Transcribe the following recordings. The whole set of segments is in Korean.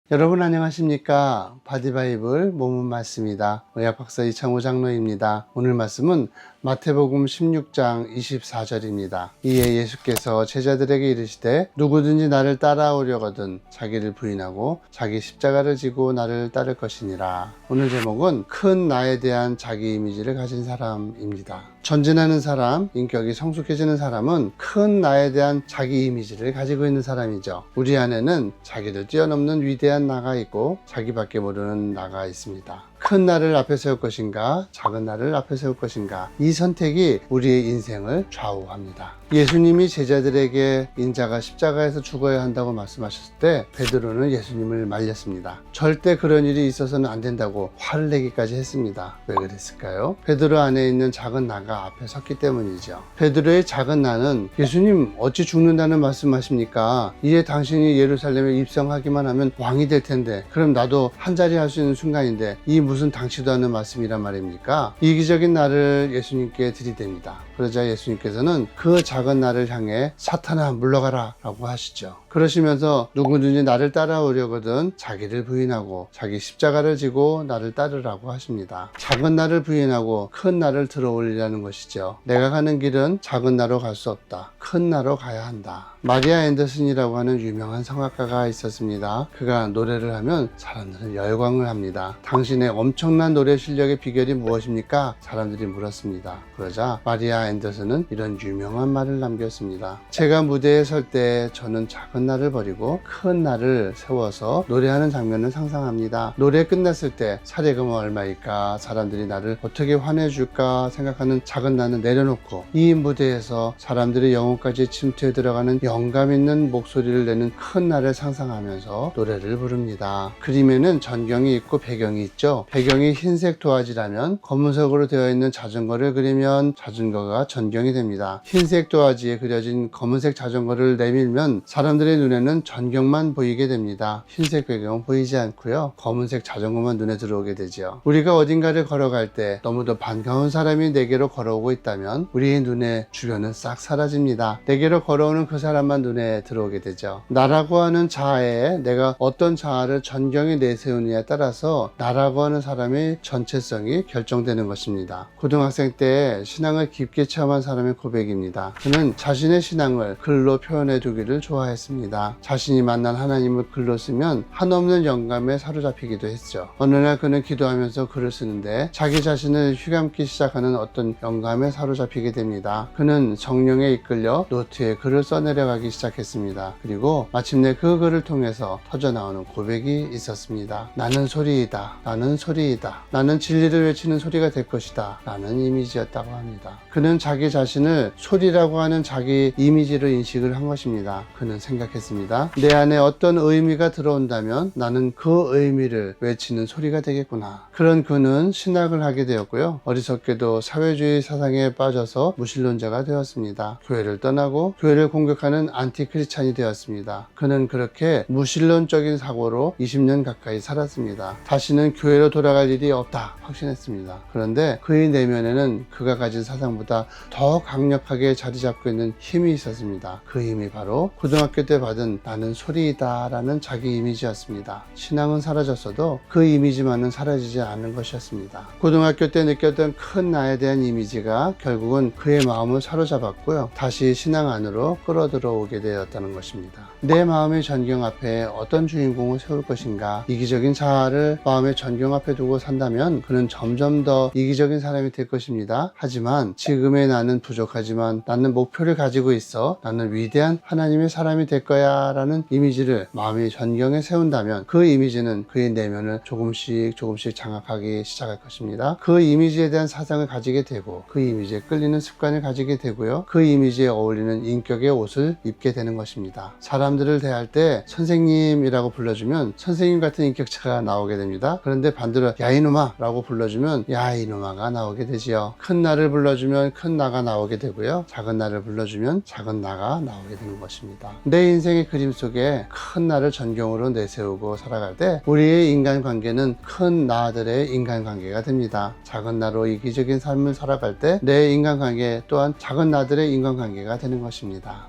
여러분 안녕하십니까? 바디바이블 모문 말씀입니다. 의학박사 이창호 장로입니다. 오늘 말씀은 마태복음 16장 24절입니다. 이에 예수께서 제자들에게 이르시되 누구든지 나를 따라오려거든 자기를 부인하고 자기 십자가를 지고 나를 따를 것이니라. 오늘 제목은 큰 나에 대한 자기 이미지를 가진 사람입니다. 전진하는 사람, 인격이 성숙해지는 사람은 큰 나에 대한 자기 이미지를 가지고 있는 사람이죠. 우리 안에는 자기를 뛰어넘는 위대한 나가 있고 자기밖에 모르는 나가 있습니다. 큰 나를 앞에 세울 것인가, 작은 나를 앞에 세울 것인가, 이 선택이 우리의 인생을 좌우합니다. 예수님이 제자들에게 인자가 십자가에서 죽어야 한다고 말씀하셨을 때 베드로는 예수님을 말렸습니다. 절대 그런 일이 있어서는 안 된다고 화를 내기까지 했습니다. 왜 그랬을까요? 베드로 안에 있는 작은 나가 앞에 섰기 때문이죠. 베드로의 작은 나는 예수님 어찌 죽는다는 말씀하십니까? 이제 당신이 예루살렘에 입성하기만 하면 왕이 될 텐데 그럼 나도 한 자리 할 수 있는 순간인데 이 무슨 당치도 않는 말씀이란 말입니까? 이기적인 나를 예수님께 들이댑니다. 그러자 예수님께서는 그 작은 나를 향해 사탄아 물러가라 라고 하시죠. 그러시면서 누구든지 나를 따라오려거든 자기를 부인하고 자기 십자가를 지고 나를 따르라고 하십니다. 작은 나를 부인하고 큰 나를 들어올리라는 것이죠. 내가 가는 길은 작은 나로 갈 수 없다. 큰 나로 가야 한다. 마리아 앤더슨이라고 하는 유명한 성악가가 있었습니다. 그가 노래를 하면 사람들은 열광을 합니다. 당신의 엄청난 노래 실력의 비결이 무엇입니까? 사람들이 물었습니다. 그러자 마리아 앤더슨은 이런 유명한 말을 남겼습니다. 제가 무대에 설 때 저는 작은 나를 버리고 큰 나를 세워서 노래하는 장면을 상상합니다. 노래 끝났을 때 사례금은 얼마일까? 사람들이 나를 어떻게 환해줄까? 생각하는 작은 나는 내려놓고 이 무대에서 사람들의 영혼까지 침투해 들어가는 영감 있는 목소리를 내는 큰 나를 상상하면서 노래를 부릅니다. 그림에는 전경이 있고 배경이 있죠. 배경이 흰색 도화지라면 검은색으로 되어 있는 자전거를 그리면 자전거가 전경이 됩니다. 흰색 도화지에 그려진 검은색 자전거를 내밀면 사람들의 눈에는 전경만 보이게 됩니다. 흰색 배경은 보이지 않고요. 검은색 자전거만 눈에 들어오게 되죠. 우리가 어딘가를 걸어갈 때 너무도 반가운 사람이 내게로 걸어오고 있다면 우리의 눈에 주변은 싹 사라집니다. 내게로 걸어오는 그 사람만 눈에 들어오게 되죠. 나라고 하는 자아에 내가 어떤 자아를 전경에 내세우느냐에 따라서 나라고 하는 사람의 전체성이 결정되는 것입니다. 고등학생 때 신앙을 깊게 체험한 사람의 고백입니다. 그는 자신의 신앙을 글로 표현해 두기를 좋아했습니다. 자신이 만난 하나님을 글로 쓰면 한없는 영감에 사로잡히기도 했죠. 어느 날 그는 기도하면서 글을 쓰는데 자기 자신을 휘감기 시작하는 어떤 영감에 사로잡히게 됩니다. 그는 성령에 이끌려 노트에 글을 써내려가기 시작했습니다. 그리고 마침내 그 글을 통해서 터져나오는 고백이 있었습니다. 나는 소리이다. 나는 소리이다. 나는 진리를 외치는 소리가 될 것이다. 라는 이미지였다고 합니다. 그는 자기 자신을 소리라고 하는 자기 이미지로 인식을 한 것입니다. 그는 생각했습니다. 내 안에 어떤 의미가 들어온다면 나는 그 의미를 외치는 소리가 되겠구나. 그런 그는 신학을 하게 되었고요. 어리석게도 사회주의 사상에 빠져서 무신론자가 되었습니다. 교회를 떠나고 교회를 공격하는 안티크리스찬이 되었습니다. 그는 그렇게 무신론적인 사고로 20년 가까이 살았습니다. 다시는 교회로 돌아갈 일이 없다 확신했습니다. 그런데 그의 내면에는 그가 가진 사상보다 더 강력하게 자리 잡고 있는 힘이 있었습니다. 그 힘이 바로 고등학교 때 받은 나는 소리이다 라는 자기 이미지였습니다. 신앙은 사라졌어도 그 이미지만은 사라지지 않은 것이었습니다. 고등학교 때 느꼈던 큰 나에 대한 이미지가 결국은 그의 마음을 사로잡았고요. 다시 신앙 안으로 끌어들어오게 되었다는 것입니다. 내 마음의 전경 앞에 어떤 주인공을 세울 것인가? 이기적인 자아를 마음의 전경 앞에 두고 산다면 그는 점점 더 이기적인 사람이 될 것입니다. 하지만 지금의 나는 부족하지만 나는 목표를 가지고 있어. 나는 위대한 하나님의 사람이 될 거야 라는 이미지를 마음의 전경에 세운다면 그 이미지는 그의 내면을 조금씩 장악하기 시작할 것입니다. 그 이미지에 대한 사상을 가지게 되고 그 이미지에 끌리는 습관을 가지게 되고요. 그 이미지에 어울리는 인격의 옷을 입게 되는 것입니다. 사람들을 대할 때 선생님이라고 불러주면 선생님 같은 인격체가 나오게 됩니다. 그런데 반대로 야 이놈아 라고 불러주면 야 이놈아가 나오게 되지요. 큰 나를 불러주면 큰 나가 나오게 되고요. 작은 나를 불러주면 작은 나가 나오게 되는 것입니다. 내 인생의 그림 속에 큰 나를 전경으로 내세우고 살아갈 때 우리의 인간관계는 큰 나들의 인간관계가 됩니다. 작은 나로 이기적인 삶을 살아갈 때 내 인간관계 또한 작은 나들의 인간관계가 되는 것입니다.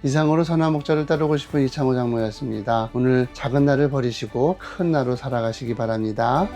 이상으로 선한 목자를 따르고 싶은 이창호 장로였습니다. 오늘 작은 날을 버리시고 큰 날로 살아가시기 바랍니다.